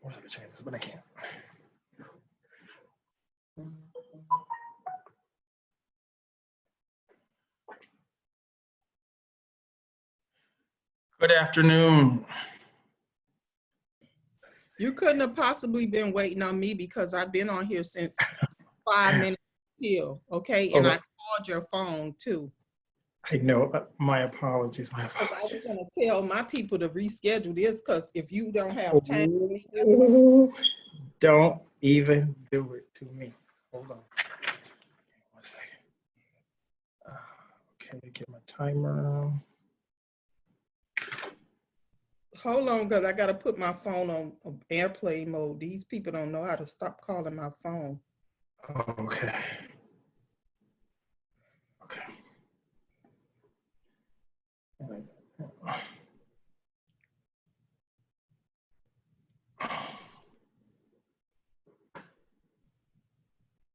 wish I could change this, but I can't. Good afternoon. You couldn't have possibly been waiting on me because I've been on here since 5 minutes till, okay? And I called your phone too. I know. My apologies. I was going to tell my people to reschedule this because if you don't have time. Don't even do it to me. Hold on. 1 second. Okay, get my timer. Hold on, because I got to put my phone on airplane mode. These people don't know how to stop calling my phone. Okay. Okay.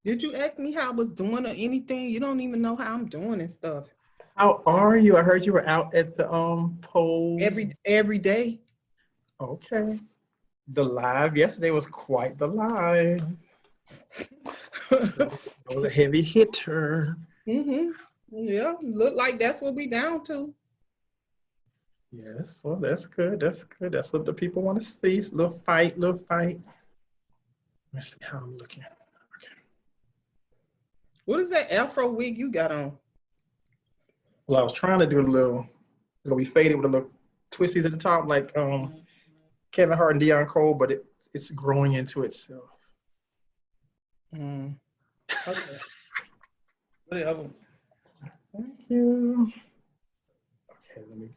Did you ask me how I was doing or anything? You don't even know how I'm doing and stuff. How are you? I heard you were out at the polls. Every day. Okay. The live yesterday was quite the live. It was a heavy hitter. Mm-hmm. Yeah, look like that's what we down to. Yes, well, that's good. That's good. That's what the people want to see. Little fight, little fight. Let me see how I'm looking. Okay. What is that afro wig you got on? Well, I was trying to do a little, it's gonna be faded with a little twisties at the top, like Kevin Hart and Deion Cole, but it's growing into itself. Okay. Whatever. Thank you. Okay, let me.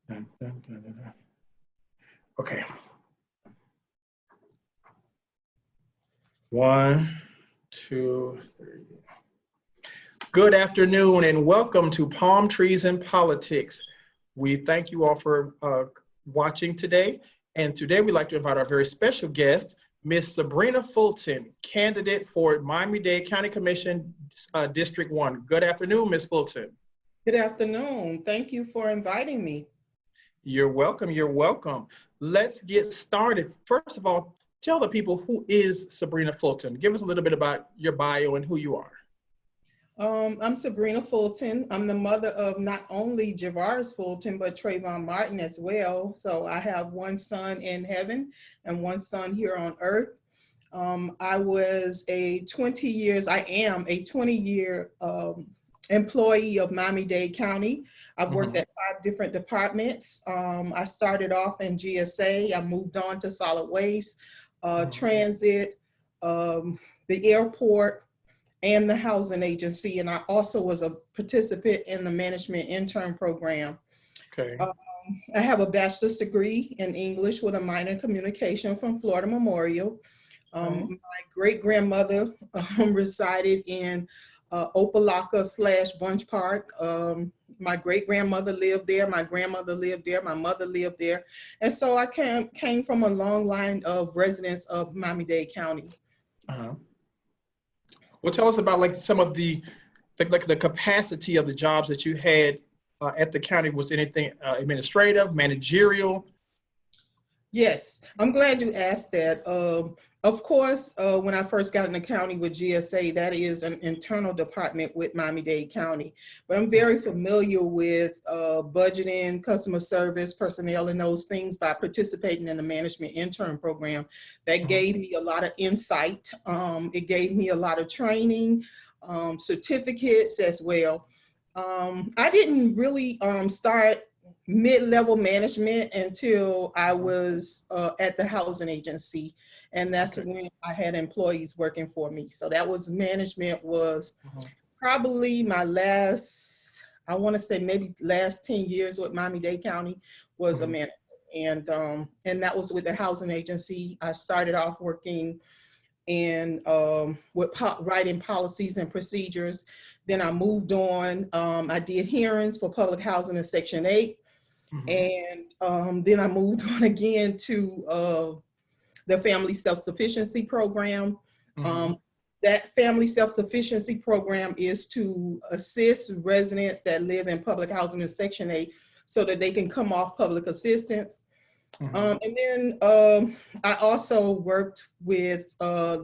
Dun, dun, dun, dun, dun. Okay. 1, 2, 3. Good afternoon and welcome to Palm Trees and Politics. We thank you all for watching today. And today we'd like to invite our very special guest, Miss Sybrina Fulton, candidate for Miami-Dade County Commission District 1. Good afternoon, Ms. Fulton. Good afternoon. Thank you for inviting me. You're welcome. You're welcome. Let's get started. First of all, tell the people who is Sybrina Fulton. Give us a little bit about your bio and who you are. I'm Sybrina Fulton. I'm the mother of not only Javaris Fulton, but Trayvon Martin as well. So I have one son in heaven and one son here on earth. I was I am a 20-year employee of Miami-Dade County. I've worked at 5 different departments. I started off in GSA. I moved on to solid waste, transit, the airport, and the housing agency. And I also was a participant in the management intern program. Okay. I have a bachelor's degree in English with a minor in communication from Florida Memorial. My great-grandmother resided in Opelika/Bunch Park. My great-grandmother lived there, my grandmother lived there, my mother lived there. And so I came from a long line of residents of Miami-Dade County. Well, tell us about like some of the capacity of the jobs that you had at the county. Was anything administrative, managerial? Yes, I'm glad you asked that. Of course, when I first got in the county with GSA, that is an internal department with Miami-Dade County. But I'm very familiar with budgeting, customer service, personnel, and those things by participating in the management intern program. That gave me a lot of insight. It gave me a lot of training, certificates as well. I didn't really start mid-level management until I was at the housing agency. And that's when I had employees working for me. So that was management was probably my last, I want to say maybe last 10 years with Miami-Dade County was a manager. And that was with the housing agency. I started off working in with writing policies and procedures. Then I moved on. I did hearings for public housing in Section 8. And then I moved on again to the Family Self-Sufficiency Program. That Family Self-Sufficiency Program is to assist residents that live in public housing in Section 8 so that they can come off public assistance. Mhm. And then I also worked with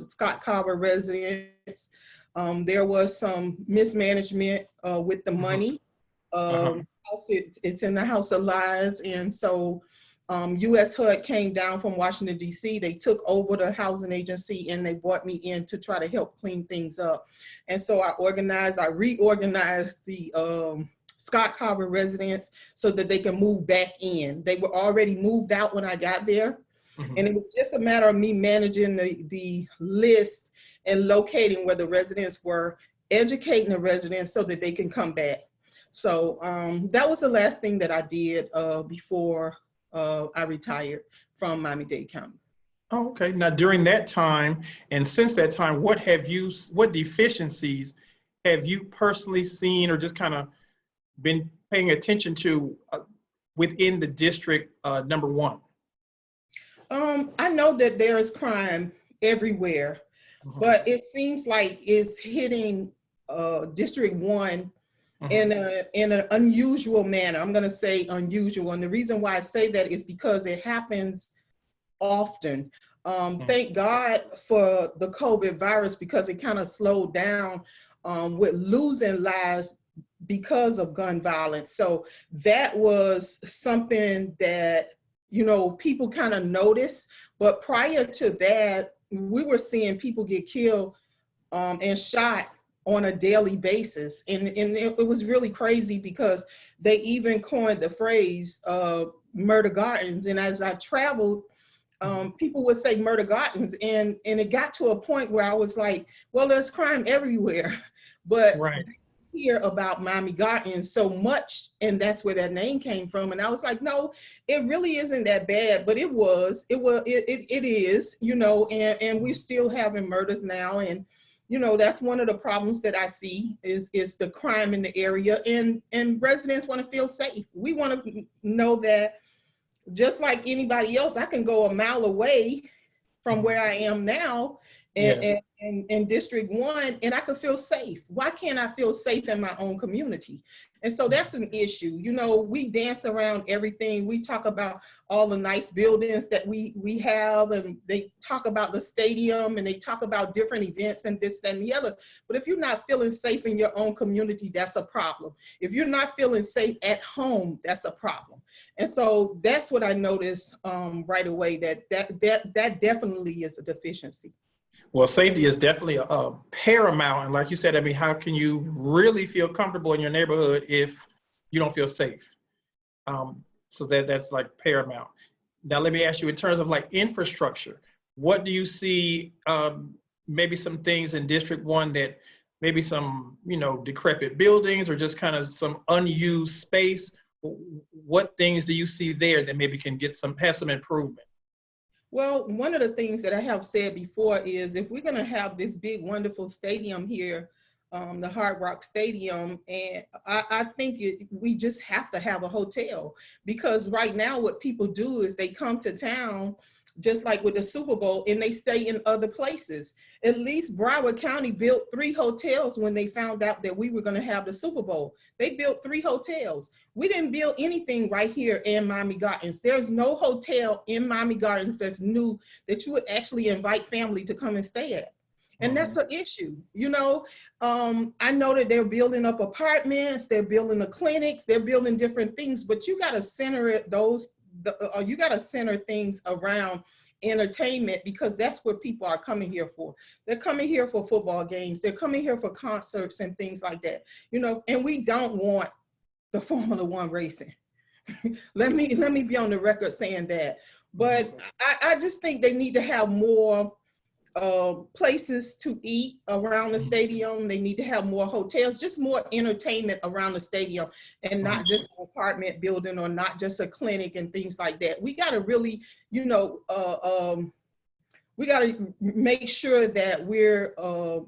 Scott Carver residents. There was some mismanagement with the Mhm. money. Uh-huh. It's in the House of Lies. And so US HUD came down from Washington, D.C. They took over the housing agency and they brought me in to try to help clean things up. And so I reorganized the Scott Carver residents so that they can move back in. They were already moved out when I got there. And Mhm. it was just a matter of me managing the list and locating where the residents were, educating the residents so that they can come back. So that was the last thing that I did before I retired from Miami-Dade County. Oh, okay. Now, during that time and since that time, what deficiencies have you personally seen or just kind of been paying attention to within the district number one? I know that there is crime everywhere, Mhm. but it seems like it's hitting District 1 Mhm. in an unusual manner. I'm going to say unusual. And the reason why I say that is because it happens often. Mhm. Thank God for the COVID virus because it kind of slowed down with losing lives because of gun violence. So that was something that, people kind of noticed. But prior to that, we were seeing people get killed and shot on a daily basis. And it was really crazy because they even coined the phrase murder gardens. And as I traveled, Mhm. people would say murder gardens. And it got to a point where I was like, well, there's crime everywhere. But Right. hear about Miami Gardens so much, and that's where that name came from. And I was like, no, it really isn't that bad, but it is, and we're Mhm. still having murders now. And that's one of the problems that I see is the crime in the area, and residents want to feel safe. We want to know that just like anybody else, I can go a mile away from Mhm. where I am now Yeah. in District 1, and I could feel safe. Why can't I feel safe in my own community? And so that's an issue. We dance around everything. We talk about all the nice buildings that we have, and they talk about the stadium, and they talk about different events and this, that, and the other. But if you're not feeling safe in your own community, that's a problem. If you're not feeling safe at home, that's a problem. And so that's what I noticed right away, that definitely is a deficiency. Well, safety is definitely paramount. And like you said, I mean, how can you really feel comfortable in your neighborhood if you don't feel safe? So that's like paramount. Now, let me ask you in terms of like infrastructure, what do you see maybe some things in District 1 that maybe some, decrepit buildings or just kind of some unused space? What things do you see there that maybe can have some improvement? Well, one of the things that I have said before is if we're going to have this big, wonderful stadium here, the Hard Rock Stadium, and I think we just have to have a hotel, because right now what people do is they come to town, just like with the Super Bowl, and they stay in other places. At least Broward County built 3 hotels when they found out that we were going to have the Super Bowl. They built 3 hotels. We didn't build anything right here in Miami Gardens. There's no hotel in Miami Gardens that's new that you would actually invite family to come and stay at. And that's Mhm. an issue. I know that they're building up apartments, they're building the clinics, they're building different things, but you got to center you got to center things around entertainment, because that's what people are coming here for. They're coming here for football games. They're coming here for concerts and things like that. And we don't want the Formula One racing. let me be on the record saying that. Mhm. But I just think they need to have more places to eat around the Mhm. stadium. They need to have more hotels, just more entertainment around the stadium, and not Mhm. just an apartment building or not just a clinic and things like that. We got to really, We got to make sure that we're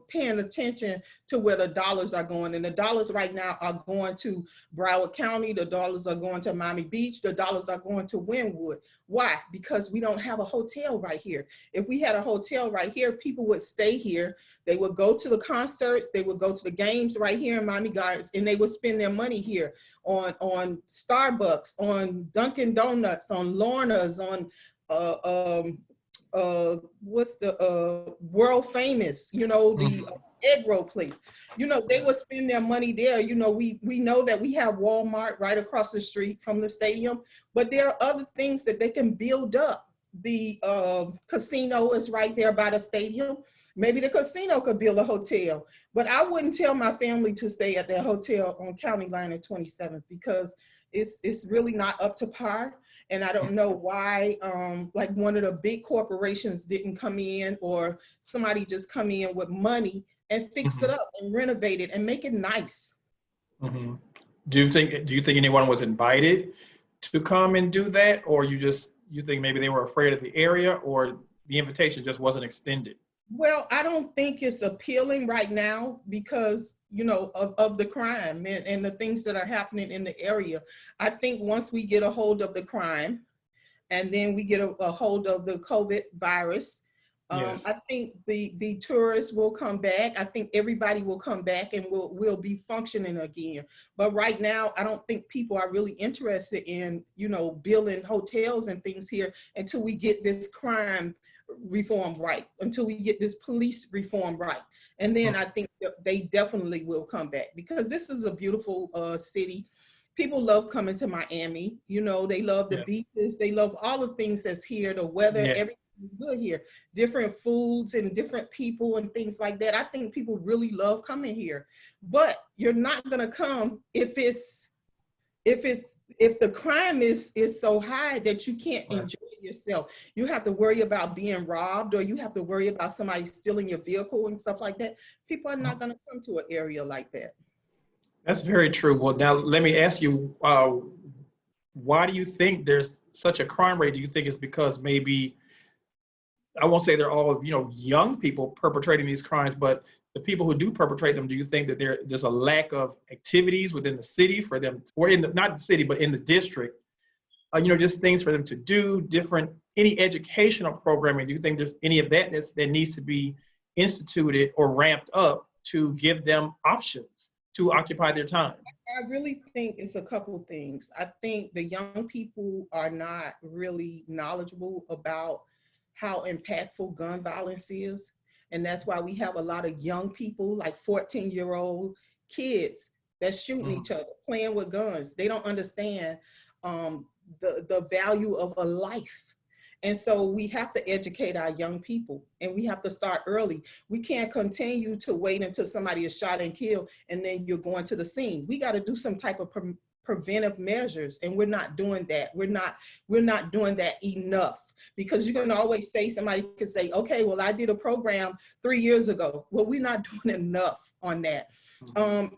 paying attention to where the dollars are going. And the dollars right now are going to Broward County. The dollars are going to Miami Beach. The dollars are going to Wynwood. Why? Because we don't have a hotel right here. If we had a hotel right here, people would stay here. They would go to the concerts. They would go to the games right here in Miami Gardens, and they would spend their money here on Starbucks, on Dunkin' Donuts, on Lorna's, on what's the world famous, the egg roll place. They would spend their money there. We know that we have Walmart right across the street from the stadium, but there are other things that they can build up. The casino is right there by the stadium. Maybe the casino could build a hotel, but I wouldn't tell my family to stay at that hotel on County Line at 27th because it's really not up to par. And I don't know why, like one of the big corporations didn't come in, or somebody just come in with money and fix it up and renovate it and make it nice. Do you think anyone was invited to come and do that, or you think maybe they were afraid of the area, or the invitation just wasn't extended? Well, I don't think it's appealing right now because, of the crime and the things that are happening in the area. I think once we get a hold of the crime and then we get a hold of the COVID virus, Yes. I think the tourists will come back. I think everybody will come back and we'll be functioning again. But right now, I don't think people are really interested in, building hotels and things here until we get this crime reform right, until we get this police reform right. And then I think they definitely will come back because this is a beautiful city. People love coming to Miami. They love the beaches. They love all the things that's here, the weather, everything is good here. Different foods and different people and things like that. I think people really love coming here. But you're not gonna come if the crime is so high that you can't enjoy yourself. You have to worry about being robbed, or you have to worry about somebody stealing your vehicle and stuff like that. People are not going to come to an area like that. That's very true. Well, now let me ask you, why do you think there's such a crime rate? Do you think it's because maybe, I won't say they're all, young people perpetrating these crimes, but the people who do perpetrate them, do you think that there's a lack of activities within the city for them, or not the city, but in the district, just things for them to do, any educational programming? Do you think there's any of that that needs to be instituted or ramped up to give them options to occupy their time? I really think it's a couple things. I think the young people are not really knowledgeable about how impactful gun violence is. And that's why we have a lot of young people, like 14-year-old kids that's shooting each other, playing with guns. They don't understand the value of a life. And so we have to educate our young people, and we have to start early. We can't continue to wait until somebody is shot and killed and then you're going to the scene. We got to do some type of preventive measures, and we're not doing that. We're not doing that enough. Because you can always say, somebody can say, okay, well, I did a program 3 years ago. Well, we're not doing enough on that.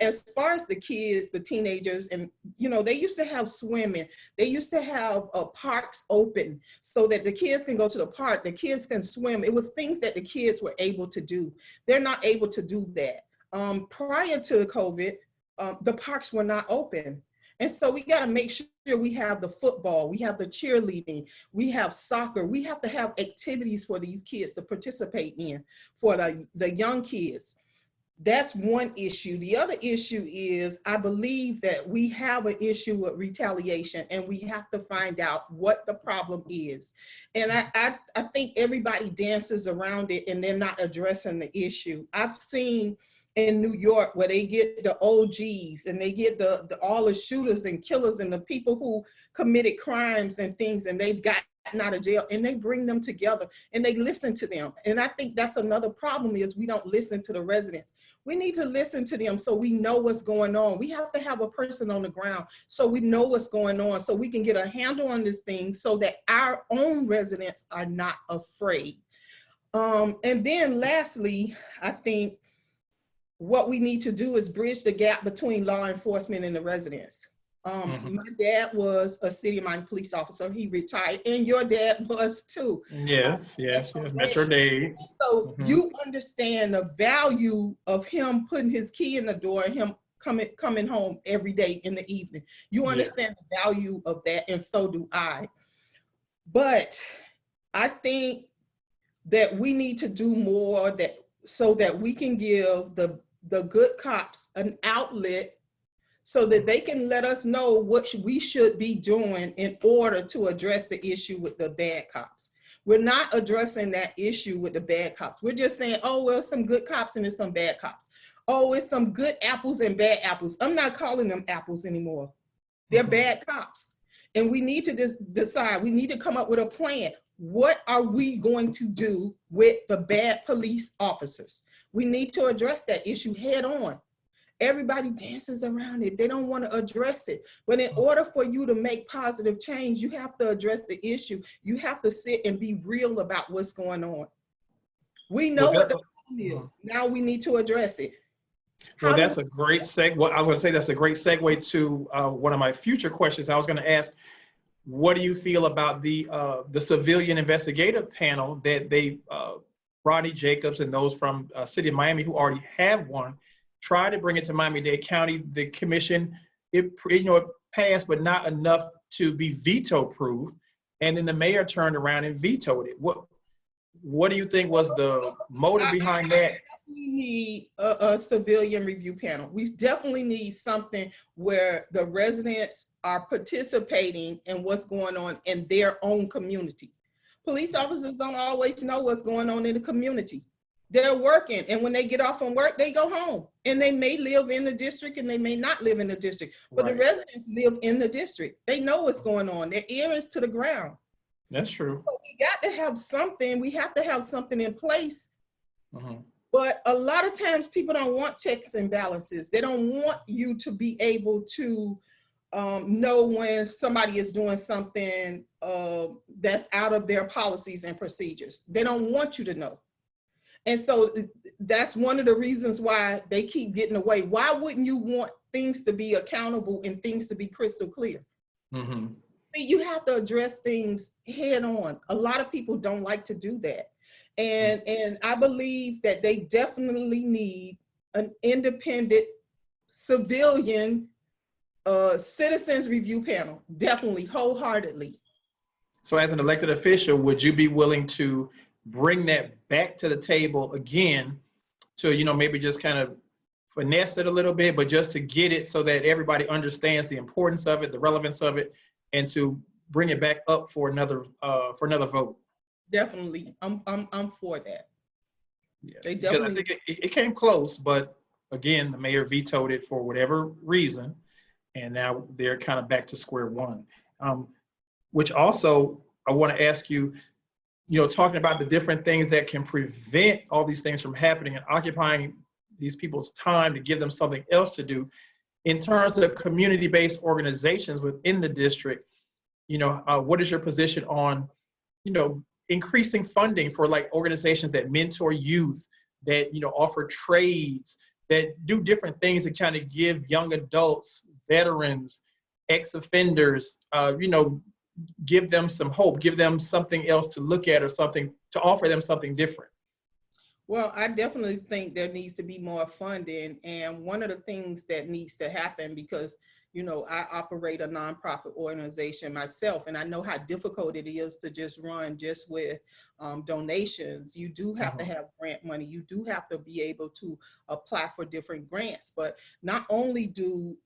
As far as the kids, the teenagers, and they used to have swimming. They used to have parks open so that the kids can go to the park, the kids can swim. It was things that the kids were able to do. They're not able to do that. Prior to COVID, the parks were not open. And so we got to make sure we have the football, we have the cheerleading, we have soccer. We have to have activities for these kids to participate in, for the young kids. That's one issue. The other issue is, I believe that we have an issue with retaliation, and we have to find out what the problem is. And I think everybody dances around it and they're not addressing the issue. I've seen in New York where they get the OGs and they get all the shooters and killers and the people who committed crimes and things, and they've gotten out of jail, and they bring them together and they listen to them. And I think that's another problem, is we don't listen to the residents. We need to listen to them so we know what's going on. We have to have a person on the ground so we know what's going on, so we can get a handle on this thing so that our own residents are not afraid. And then lastly, I think what we need to do is bridge the gap between law enforcement and the residents. My dad was a city of Miami police officer. He retired, and your dad was too. Yes, yes, yes, Metro Dade. So you understand the value of him putting his key in the door and him coming home every day in the evening. You understand the value of that, and so do I. But I think that we need to do more so that we can give the good cops an outlet so that they can let us know what we should be doing in order to address the issue with the bad cops. We're not addressing that issue with the bad cops. We're just saying, oh, well, some good cops and there's some bad cops. Oh, it's some good apples and bad apples. I'm not calling them apples anymore. They're bad cops. And we need to decide, we need to come up with a plan. What are we going to do with the bad police officers? We need to address that issue head on. Everybody dances around it. They don't want to address it. But in order for you to make positive change, you have to address the issue. You have to sit and be real about what's going on. We know what the problem is. Now we need to address it. Well, that's a great segue. Well, I was going to say that's a great segue to one of my future questions. I was going to ask, what do you feel about the civilian investigative panel that Rodney Jacobs and those from City of Miami who already have one, try to bring it to Miami-Dade County. The commission, it passed, but not enough to be veto-proof. And then the mayor turned around and vetoed it. What do you think was the motive behind that? We need a civilian review panel. We definitely need something where the residents are participating in what's going on in their own community. Police officers don't always know what's going on in the community. They're working, and when they get off from work, they go home. And they may live in the district and they may not live in the district, but the residents live in the district. They know what's going on. Their ear is to the ground. That's true. So we got to have something. We have to have something in place. But a lot of times people don't want checks and balances. They don't want you to be able to know when somebody is doing something that's out of their policies and procedures. They don't want you to know. And so that's one of the reasons why they keep getting away. Why wouldn't you want things to be accountable and things to be crystal clear? See, you have to address things head on. A lot of people don't like to do that. And I believe that they definitely need an independent civilian citizens review panel, definitely, wholeheartedly. So as an elected official, would you be willing to bring that back to the table again to, maybe just kind of finesse it a little bit, but just to get it so that everybody understands the importance of it, the relevance of it, and to bring it back up for another vote? Definitely, I'm for that. Yeah, because I think it came close, but again, the mayor vetoed it for whatever reason, and now they're kind of back to square one. Which also, I want to ask you, talking about the different things that can prevent all these things from happening and occupying these people's time to give them something else to do. In terms of community-based organizations within the district, what is your position on, increasing funding for like organizations that mentor youth, that, offer trades, that do different things to kind of give young adults, veterans, ex-offenders, give them some hope, give them something else to look at or something to offer them something different? Well, I definitely think there needs to be more funding. And one of the things that needs to happen, because, I operate a nonprofit organization myself, and I know how difficult it is to just run just with donations. You do have to have grant money. You do have to be able to apply for different grants. But not only do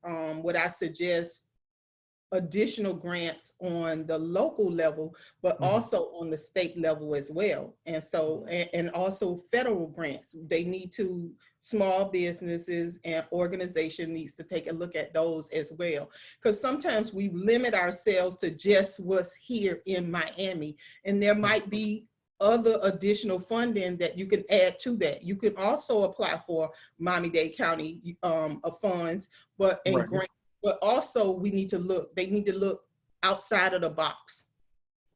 what I suggest additional grants on the local level, but also on the state level as well. And so, and also federal grants. They need to, small businesses and organization needs to take a look at those as well. Because sometimes we limit ourselves to just what's here in Miami, and there might be other additional funding that you can add to that. You can also apply for Miami-Dade County funds, but in grant. But also they need to look outside of the box.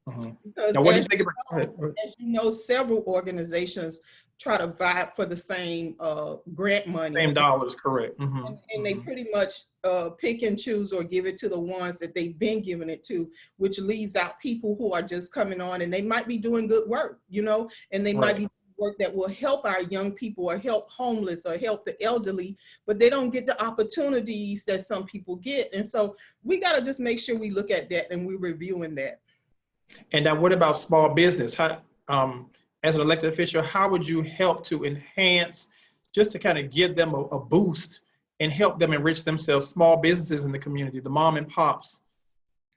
Because now, what do you think about, as you know, several organizations try to vie for the same grant money. Same dollars, correct. And they pretty much pick and choose or give it to the ones that they've been giving it to, which leaves out people who are just coming on, and they might be doing good work, you know, and they might be work that will help our young people or help homeless or help the elderly, but they don't get the opportunities that some people get. And so we got to just make sure we look at that and we're reviewing that. And now what about small business? How, as an elected official, how would you help to enhance, just to kind of give them a boost and help them enrich themselves, small businesses in the community, the mom and pops?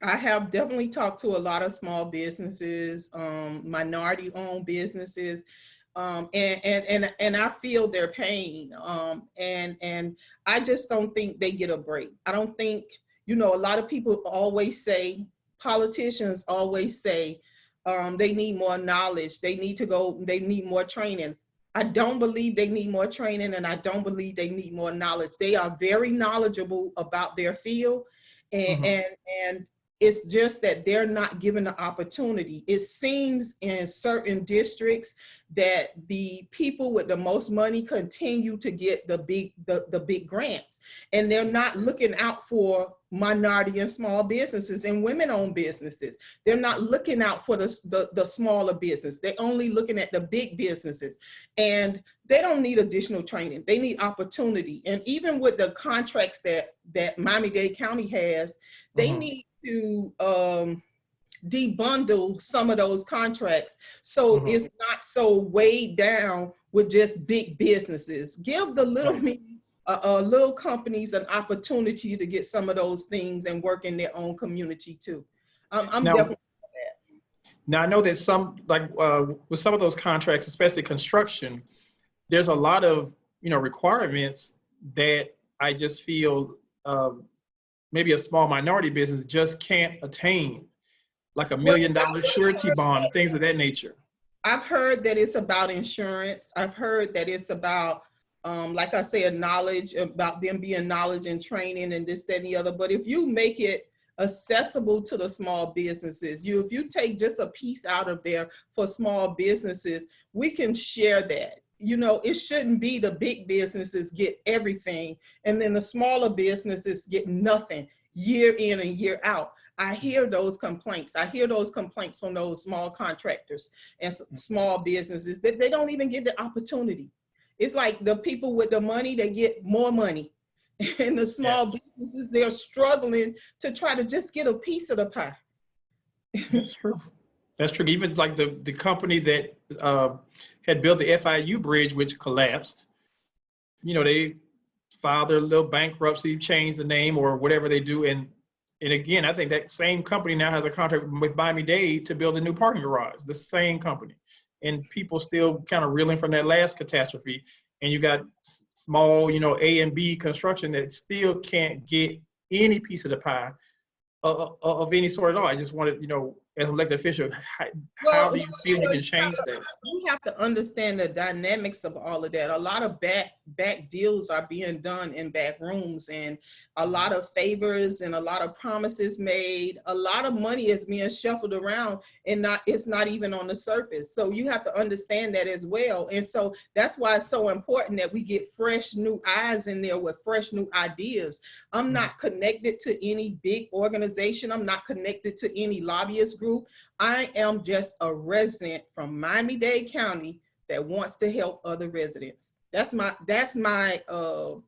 I have definitely talked to a lot of small businesses, minority-owned businesses, and I feel their pain. And I just don't think they get a break. I don't think, you know, a lot of people always say, politicians always say, they need more knowledge. They need more training. I don't believe they need more training, and I don't believe they need more knowledge. They are very knowledgeable about their field, and it's just that they're not given the opportunity. It seems in certain districts that the people with the most money continue to get the big grants, and they're not looking out for minority and small businesses and women-owned businesses. They're not looking out for the smaller business. They're only looking at the big businesses, and they don't need additional training. They need opportunity. And even with the contracts that Miami-Dade County has, they need to debundle some of those contracts so it's not so weighed down with just big businesses. Give the little companies an opportunity to get some of those things and work in their own community too. I'm definitely for that. Now I know that some, like with some of those contracts, especially construction, there's a lot of, you know, requirements that I just feel maybe a small minority business just can't attain, like $1 million surety bond, things of that nature. I've heard that it's about insurance. I've heard that it's about, like I said, knowledge, about them being knowledge and training and this, that, and the other. But if you make it accessible to the small businesses, if you take just a piece out of there for small businesses, we can share that. You know, it shouldn't be the big businesses get everything and then the smaller businesses get nothing year in and year out. I hear those complaints. I hear those complaints from those small contractors and small businesses that they don't even get the opportunity. It's like the people with the money, they get more money. And the small businesses, they're struggling to try to just get a piece of the pie. That's true. That's true. Even like the company that had built the FIU bridge, which collapsed, you know, they filed their little bankruptcy, changed the name or whatever they do. And again, I think that same company now has a contract with Miami-Dade to build a new parking garage, the same company. And people still kind of reeling from that last catastrophe. And you got small, you know, A and B construction that still can't get any piece of the pie of any sort at all. I just wanted, you know, as an elected official, how do you feel you can change that? You have to understand the dynamics of all of that. A lot of back deals are being done in back rooms, and a lot of favors and a lot of promises made. A lot of money is being shuffled around, and it's not even on the surface. So you have to understand that as well. And so that's why it's so important that we get fresh new eyes in there with fresh new ideas. I'm not connected to any big organization. I'm not connected to any lobbyist group. I am just a resident from Miami-Dade County that wants to help other residents. That's my goal.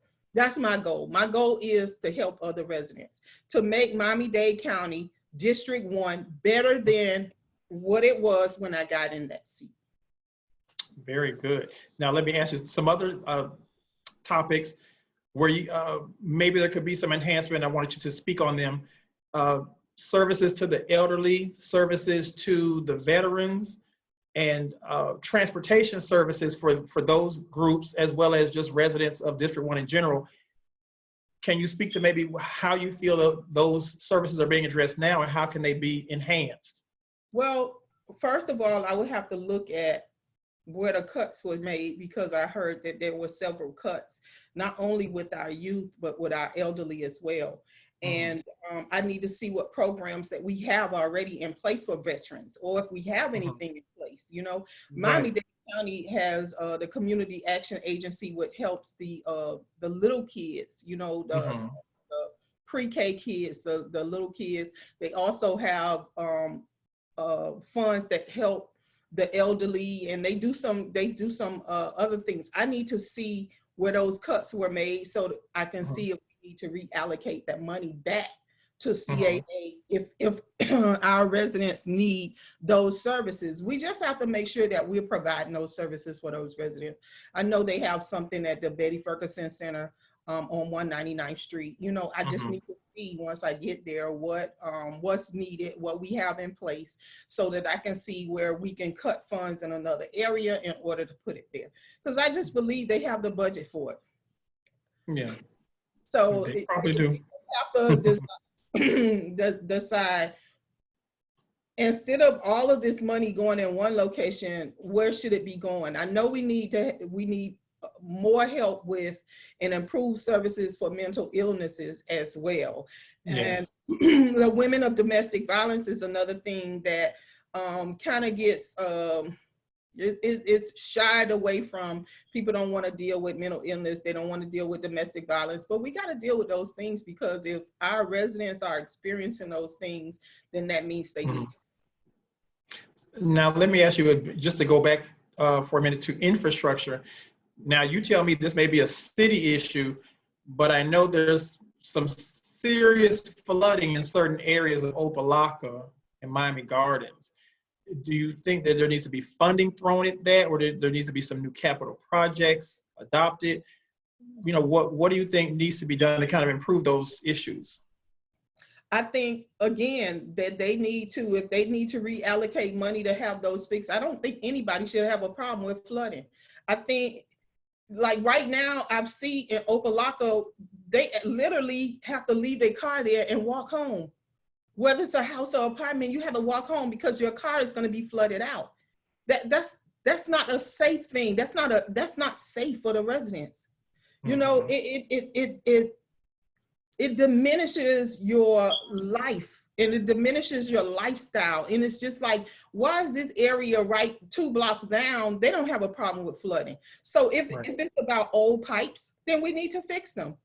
My goal is to help other residents, to make Miami-Dade County District 1 better than what it was when I got in that seat. Very good. Now let me ask you some other topics where you maybe there could be some enhancement. I wanted you to speak on them. Services to the elderly, services to the veterans, and transportation services for those groups, as well as just residents of District 1 in general. Can you speak to maybe how you feel those services are being addressed now, and how can they be enhanced? Well, first of all, I would have to look at where the cuts were made, because I heard that there were several cuts, not only with our youth, but with our elderly as well. And I need to see what programs that we have already in place for veterans, or if we have anything in place. place. You know, Right. Miami-Dade County has the Community Action Agency, which helps the little kids, you know, Mhm. the pre-K kids, the little kids. They also have funds that help the elderly, and they do some other things. I need to see where those cuts were made so that I can Mhm. see if we need to reallocate that money back to Mhm. CAA if our residents need those services. We just have to make sure that we're providing those services for those residents. I know they have something at the Betty Ferguson Center on 199th Street. You know, I just Mhm. need to see once I get there what's needed, what we have in place, so that I can see where we can cut funds in another area in order to put it there. Because I just believe they have the budget for it. Yeah, So they probably do. have to decide, instead of all of this money going in one location, where should it be going? I know we need more help with and improved services for mental illnesses as well. And Yes. the women of domestic violence is another thing that kind of gets it's shied away from. People don't want to deal with mental illness. They don't want to deal with domestic violence, but we got to deal with those things, because if our residents are experiencing those things, then that means they need Mhm. Now, let me ask you, just to go back for a minute to infrastructure. Now, you tell me this may be a city issue, but I know there's some serious flooding in certain areas of Opelika and Miami Gardens. Do you think that there needs to be funding thrown at that, or there needs to be some new capital projects adopted? You know, what do you think needs to be done to kind of improve those issues? I think, again, that they need to, if they need to reallocate money to have those fixed, I don't think anybody should have a problem with flooding. I think, like right now, I've seen in Opelika, they literally have to leave their car there and walk home. Whether it's a house or apartment, you have to walk home because your car is going to be flooded out. That's not a safe thing. That's not safe for the residents. You know, Mhm. it diminishes your life, and it diminishes your lifestyle. And it's just like, why is this area right 2 blocks down? They don't have a problem with flooding. So Right. if it's about old pipes, then we need to fix them.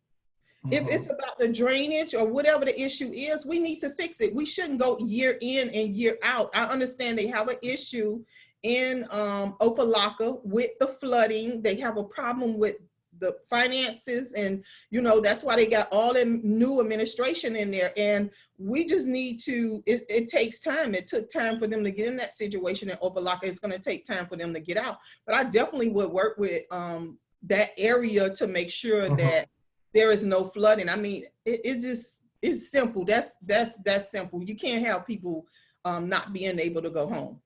If it's Mhm. about the drainage or whatever the issue is, we need to fix it. We shouldn't go year in and year out. I understand they have an issue in Opelika with the flooding. They have a problem with the finances, and you know that's why they got all the new administration in there. And we just need to. It takes time. It took time for them to get in that situation in Opelika. It's going to take time for them to get out. But I definitely would work with that area to make sure Mhm. that there is no flooding. I mean, it just it's simple. That's simple. You can't have people not being able to go home.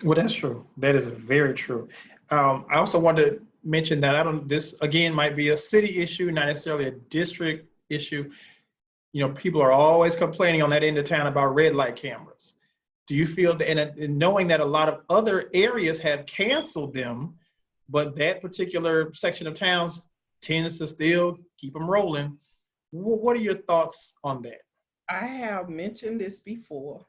Well, that's true. That is very true. I also want to mention that this again might be a city issue, not necessarily a district issue. You know, people are always complaining on that end of town about red light cameras. Do you feel that, and knowing that a lot of other areas have canceled them, but that particular section of towns tends to still keep them rolling? What are your thoughts on that? I have mentioned this before.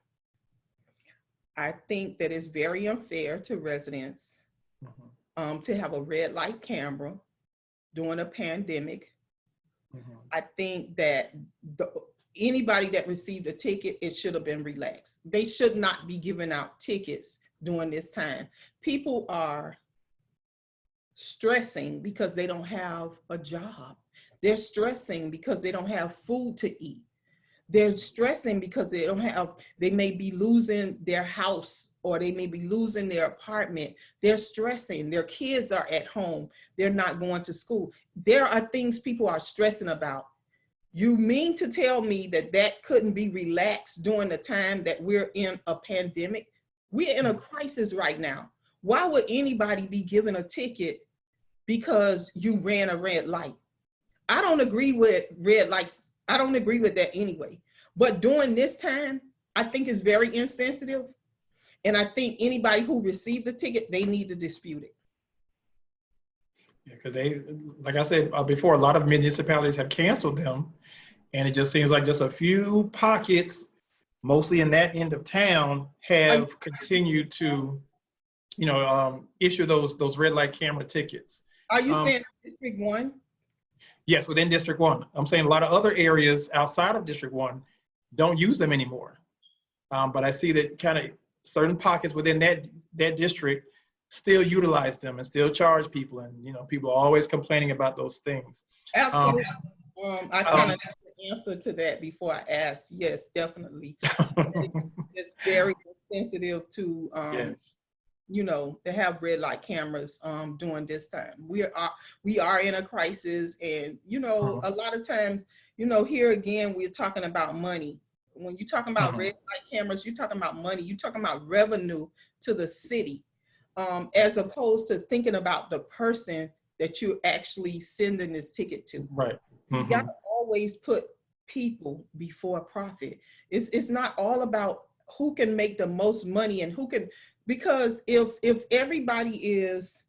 I think that it's very unfair to residents Mhm. to have a red light camera during a pandemic. Mhm. I think that the, anybody that received a ticket, it should have been relaxed. They should not be giving out tickets during this time. People are stressing because they don't have a job. They're stressing because they don't have food to eat. They're stressing because they may be losing their house, or they may be losing their apartment. They're stressing. Their kids are at home. They're not going to school. There are things people are stressing about. You mean to tell me that that couldn't be relaxed during the time that we're in a pandemic? We're in a crisis right now. Why would anybody be given a ticket because you ran a red light? I don't agree with red lights. I don't agree with that anyway. But during this time, I think it's very insensitive. And I think anybody who received the ticket, they need to dispute it. Yeah, because they, like I said before, a lot of municipalities have canceled them, and it just seems like just a few pockets, mostly in that end of town, Are you, have continued to. issue those red light camera tickets. Are you saying District 1? Yes, within District 1. I'm saying a lot of other areas outside of District 1 don't use them anymore. But I see that kind of certain pockets within that district still utilize them and still charge people. And, people are always complaining about those things. Absolutely. I kind of have to answer to that before I ask. Yes, definitely. It's very sensitive to, yes. To have red light cameras during this time. We are in a crisis, and a lot of times, here again, we're talking about money. When you're talking about red light cameras, you're talking about money. You're talking about revenue to the city, as opposed to thinking about the person that you're actually sending this ticket to. Right. You gotta always put people before profit. It's not all about who can make the most money and who can, because if everybody is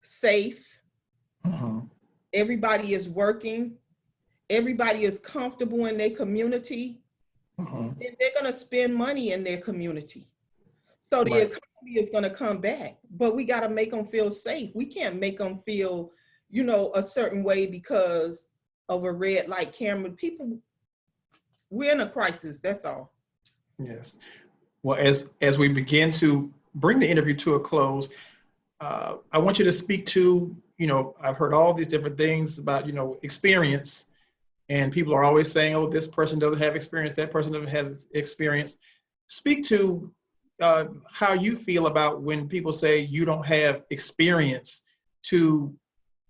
safe, everybody is working, everybody is comfortable in their community, then they're gonna spend money in their community. So the economy is gonna come back, but we gotta make them feel safe. We can't make them feel, a certain way because of a red light camera. People, we're in a crisis, that's all. Yes. Well, as we begin to bring the interview to a close, I want you to speak to, I've heard all these different things about, experience, and people are always saying, oh, this person doesn't have experience, that person doesn't have experience. Speak to how you feel about when people say you don't have experience to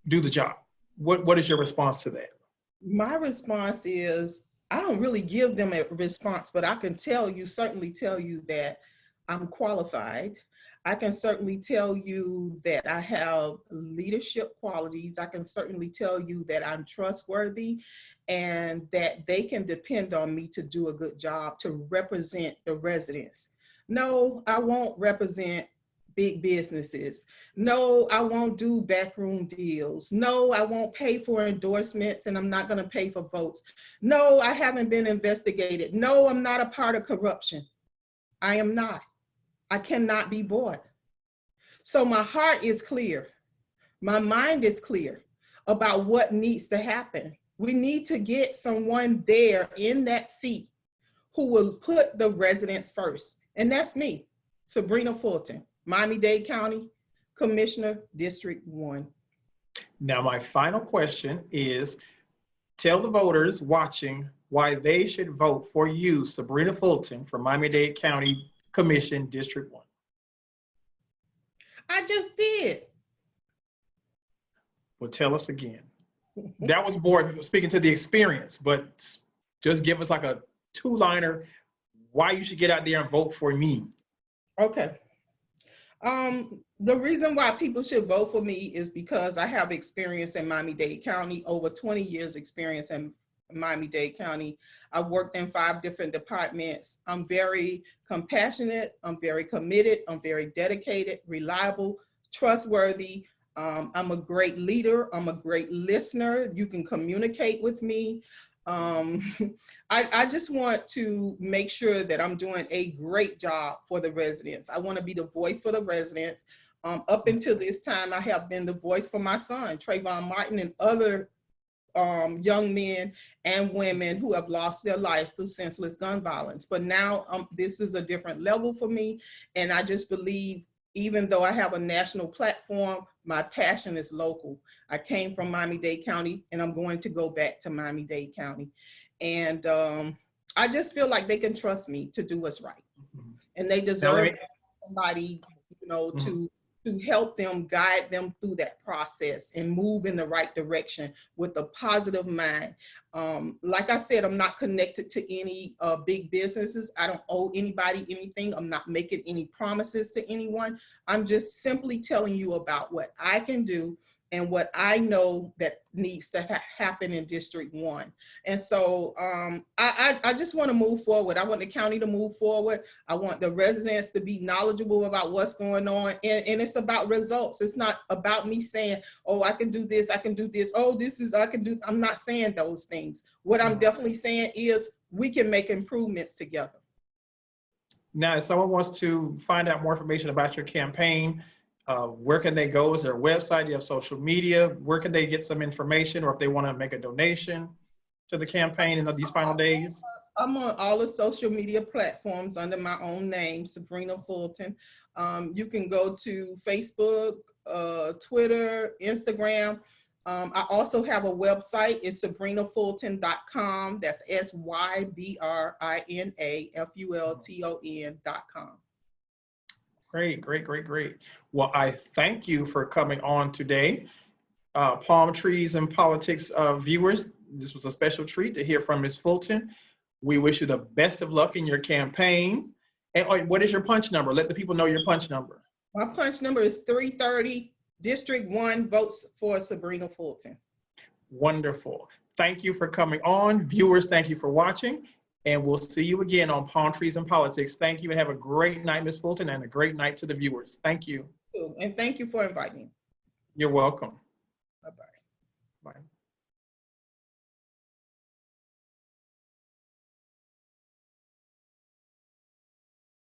do the job. What is your response to that? My response is, I don't really give them a response, but I can certainly tell you that I'm qualified. I can certainly tell you that I have leadership qualities. I can certainly tell you that I'm trustworthy and that they can depend on me to do a good job, to represent the residents. No, I won't represent big businesses. No, I won't do backroom deals. No, I won't pay for endorsements, and I'm not going to pay for votes. No, I haven't been investigated. No, I'm not a part of corruption. I am not. I cannot be bought. So my heart is clear. My mind is clear about what needs to happen. We need to get someone there in that seat who will put the residents first. And that's me, Sybrina Fulton, Miami-Dade County Commissioner, District 1. Now, my final question is, tell the voters watching why they should vote for you, Sybrina Fulton, for Miami-Dade County Commission, District 1. I just did. Well, tell us again. That was more speaking to the experience, but just give us like a two-liner why you should get out there and vote for me. Okay. The reason why people should vote for me is because I have experience in Miami-Dade County, over 20 years experience in Miami-Dade County. I've worked in 5 different departments. I'm very compassionate, I'm very committed, I'm very dedicated, reliable, trustworthy. I'm a great leader, I'm a great listener. You can communicate with me. I just want to make sure that I'm doing a great job for the residents. I want to be the voice for the residents. Up until this time, I have been the voice for my son, Trayvon Martin, and other young men and women who have lost their lives through senseless gun violence. But now this is a different level for me. And I just believe, even though I have a national platform, my passion is local. I came from Miami-Dade County, and I'm going to go back to Miami-Dade County. And I just feel like they can trust me to do what's right. And they deserve somebody, to help them, guide them through that process and move in the right direction with a positive mind. Like I said, I'm not connected to any big businesses. I don't owe anybody anything. I'm not making any promises to anyone. I'm just simply telling you about what I can do and what I know that needs to happen in District 1. And so I just want to move forward. I want the county to move forward. I want the residents to be knowledgeable about what's going on. And it's about results. It's not about me saying, oh, I can do this, I can do this. Oh, I can do. I'm not saying those things. What I'm definitely saying is we can make improvements together. Now, if someone wants to find out more information about your campaign, where can they go? Is there a website? Do you have social media? Where can they get some information, or if they want to make a donation to the campaign in these final days? I'm on all the social media platforms under my own name, Sybrina Fulton. You can go to Facebook, Twitter, Instagram. I also have a website. It's SybrinaFulton.com. That's SYBRINAFULTON.com. Great, great, great, great. Well, I thank you for coming on today. Palm Trees and Politics viewers, this was a special treat to hear from Ms. Fulton. We wish you the best of luck in your campaign. And what is your punch number? Let the people know your punch number. My punch number is 330. District 1 votes for Sybrina Fulton. Wonderful. Thank you for coming on. Viewers, thank you for watching. And we'll see you again on Palm Trees and Politics. Thank you and have a great night, Ms. Fulton, and a great night to the viewers. Thank you. And thank you for inviting me. You're welcome.